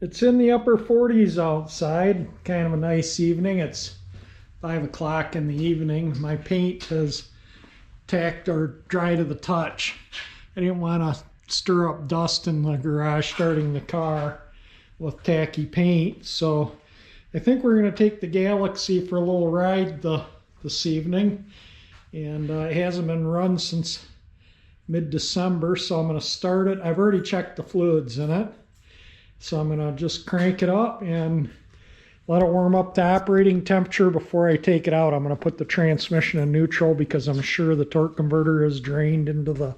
It's in the upper 40s outside. Kind of a nice evening. It's 5 o'clock in the evening. My paint has tacked or dry to the touch. I didn't want to stir up dust in the garage starting the car with tacky paint, so I think we're going to take the Galaxie for a little ride this evening. And it hasn't been run since mid-December, so I'm going to start it. I've already checked the fluids in it, so I'm going to just crank it up and let it warm up to operating temperature before I take it out. I'm going to put the transmission in neutral because I'm sure the torque converter is drained into the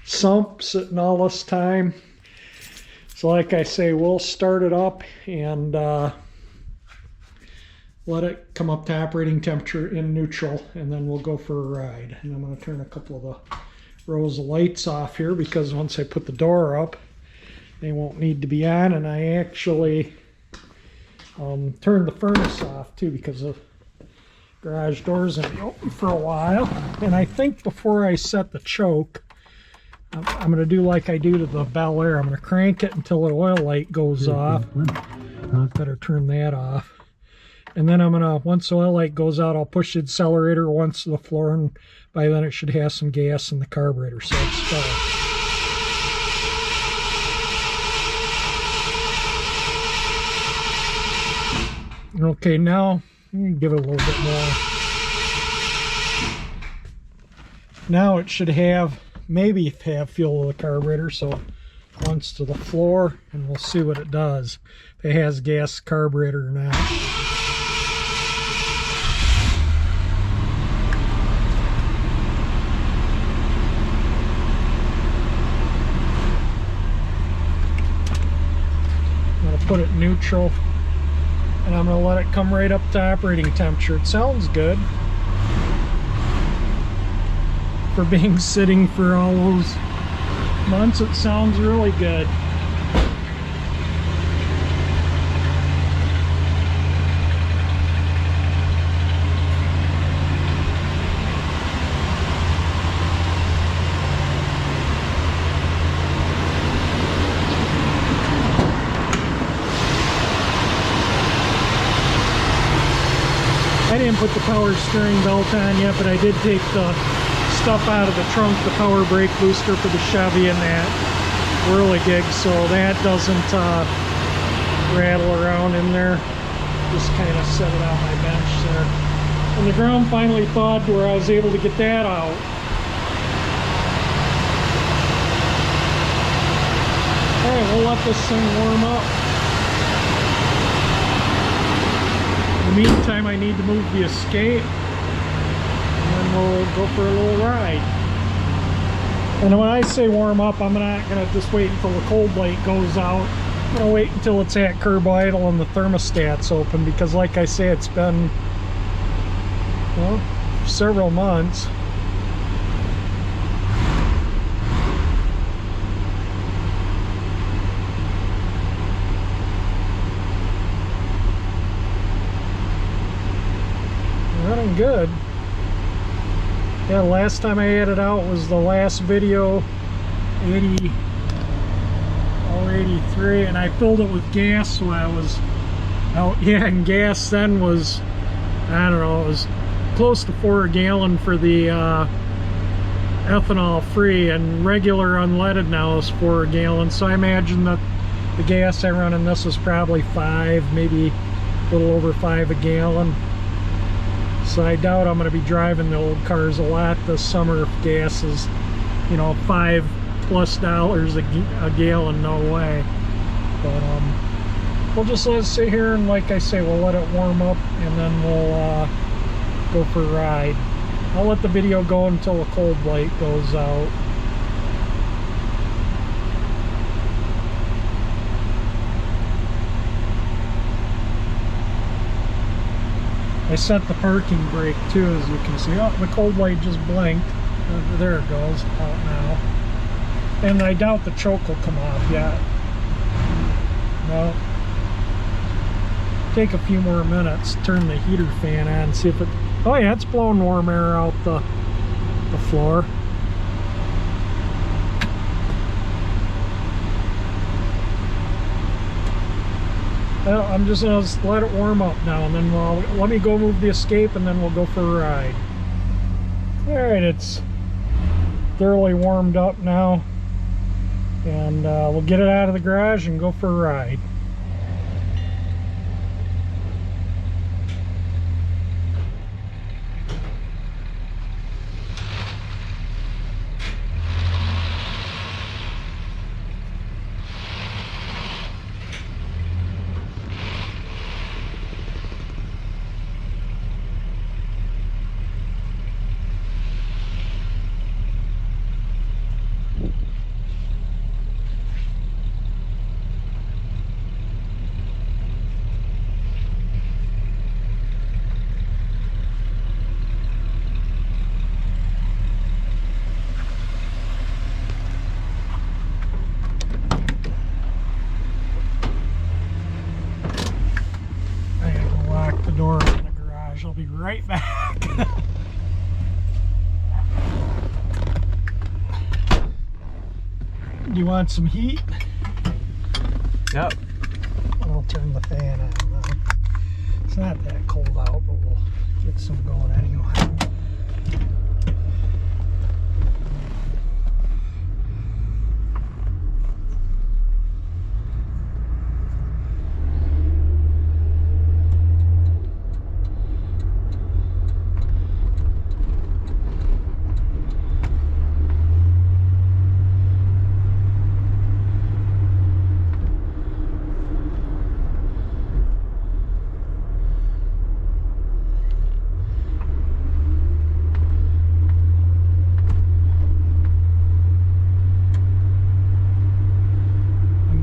sump sitting all this time. So like I say, we'll start it up and let it come up to operating temperature in neutral, and then we'll go for a ride. And I'm going to turn a couple of the rows of lights off here because once I put the door up, they won't need to be on. And I actually turned the furnace off too because the garage door's going to be open for a while. And I think before I set the choke, I'm going to do like I do to the Bel Air. I'm going to crank it until the oil light goes off. Better turn that off. And then I'm going to, once the oil light goes out, I'll push the accelerator once to the floor, and by then it should have some gas in the carburetor. So let's start. Okay, now give it a little bit more. Now it should have, maybe have fuel of the carburetor, so once to the floor, and we'll see what it does. If it has gas carburetor or not. I'm going to put it neutral, and I'm going to let it come right up to operating temperature. It sounds good. For being sitting for all those months, it sounds really good. I didn't put the power steering belt on yet, but I did take the stuff out of the trunk, the power brake booster for the Chevy and that whirligig, so that doesn't rattle around in there. Just kind of set it on my bench there. And the ground finally thawed where I was able to get that out. Alright, we'll let this thing warm up. In the meantime, I need to move the escape, and then we'll go for a little ride. And when I say warm up, I'm not going to just wait until the cold light goes out. I'm going to wait until it's at curb idle and the thermostat's open, because like I say, it's been, well, several months. Running good. Yeah, last time I had it out was the last video, 83, and I filled it with gas when I was out. Yeah, and gas then was, I don't know, it was close to 4 a gallon for the ethanol free, and regular unleaded now is 4 a gallon. So I imagine that the gas I run in this is probably 5, maybe a little over 5 a gallon. So I doubt I'm going to be driving the old cars a lot this summer if gas is, you know, $5+ a gallon. No way. But we'll just let it sit here, and like I say, we'll let it warm up, and then we'll go for a ride. I'll let the video go until the cold light goes out. I set the parking brake too, as you can see. Oh, the cold light just blinked. There it goes, out now. And I doubt the choke will come off yet. No. Take a few more minutes, turn the heater fan on, see if it... Oh yeah, it's blowing warm air out the floor. Well, I'm just gonna let it warm up now, and then let me go move the Escape, and then we'll go for a ride. All right, it's thoroughly warmed up now, and we'll get it out of the garage and go for a ride. Door in the garage. I'll be right back. Do you want some heat? Yep. I'll turn the fan on now. It's not that cold out, but we'll get some going anyway.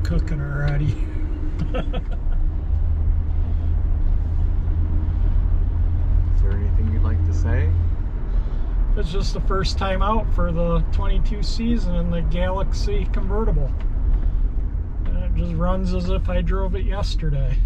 Cooking already. Is there anything you'd like to say? It's just the first time out for the 22 season in the Galaxie convertible. And it just runs as if I drove it yesterday.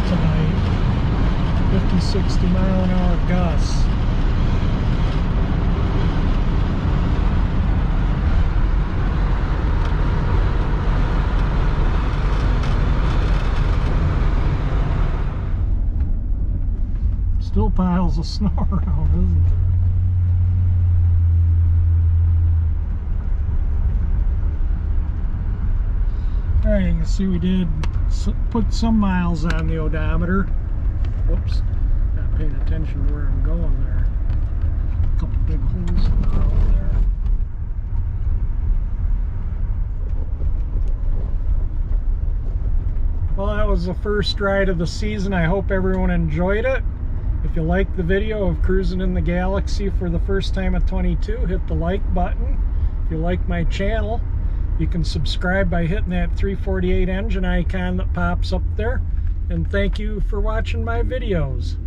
tonight. 50, 60 mile an hour gusts. Still piles of snow around, isn't there? Alright, you can see we did put some miles on the odometer. Whoops, not paying attention to where I'm going there. A couple big holes in the road there. Well, that was the first ride of the season. I hope everyone enjoyed it. If you liked the video of cruising in the Galaxie for the first time at 22, hit the like button. If you like my channel, you can subscribe by hitting that 348 engine icon that pops up there. And thank you for watching my videos.